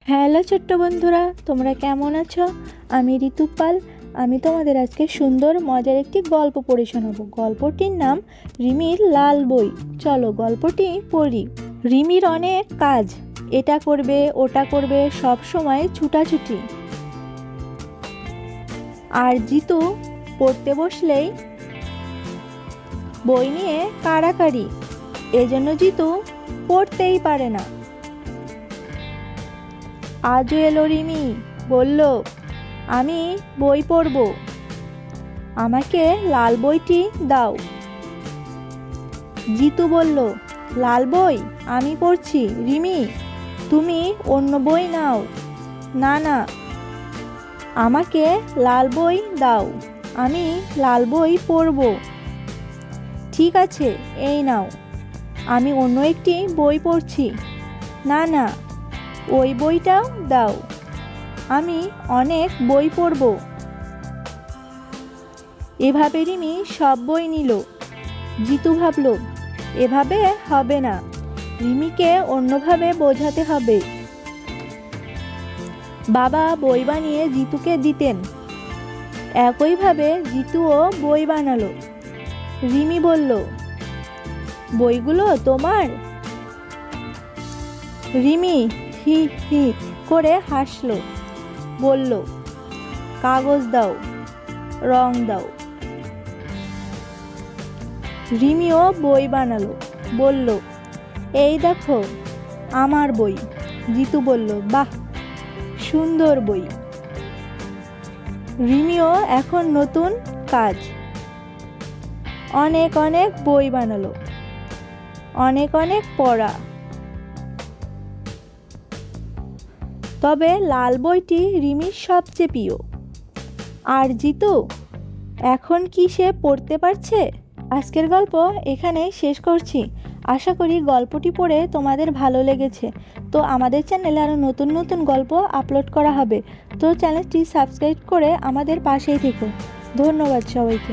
Hello ছোট্ট বন্ধুরা, তোমরা কেমন আছো? আমি ঋতুপাল। আমি তোমাদের আজকে সুন্দর মজার একটি গল্প পড়ে শোনাবো। গল্পটির নাম রিমির লাল বই। চলো গল্পটি পড়ি। রিমির অনেক কাজ, এটা করবে ওটা করবে, সব সময় ছুটাছুটি। আর জিতু পড়তে বসলেই বই নিয়ে কাড়াকাড়ি, এজন্য জিতু পড়তেই পারে না। আজও এলো রিমি, বলল আমি বই পড়ব, আমাকে লাল বইটি দাও। জিতু বলল, লাল বই আমি পড়ছি, রিমি তুমি অন্য বই নাও। না না, আমাকে লাল বই দাও, আমি লাল বই পড়ব। ঠিক আছে, এই নাও, আমি অন্য একটি বই পড়ছি। না না, ওই বইটাও দাও, আমি অনেক বই পড়ব। এভাবে রিমি সব বই নিল। জিতু ভাবল, এভাবে হবে না, রিমিকে অন্যভাবে বোঝাতে হবে। বাবা বই বানিয়ে জিতুকে দিতেন, একইভাবে জিতুও বই বানালো। রিমি বলল, বইগুলো তোমার? রিমি হি হি করে হাসলো, বলল, কাগজ দাও, রং দাও। রিমিও বই বানালো, বলল, এই দেখো আমার বই। জিতু বলল, বাহ, সুন্দর বই। রিমিও এখন নতুন কাজ, অনেক অনেক বই বানালো, অনেক অনেক পড়া। তবে লাল বইটি রিমির সবচেয়ে প্রিয়। আর জিতু এখন কি সে পড়তে পারছে? আজকের গল্প এখানেই শেষ করছি। আশা করি গল্পটি পড়ে তোমাদের ভালো লেগেছে। তো আমাদের চ্যানেলে আরও নতুন নতুন গল্প আপলোড করা হবে, তো চ্যানেলটি সাবস্ক্রাইব করে আমাদের পাশেই থেকো। ধন্যবাদ সবাইকে।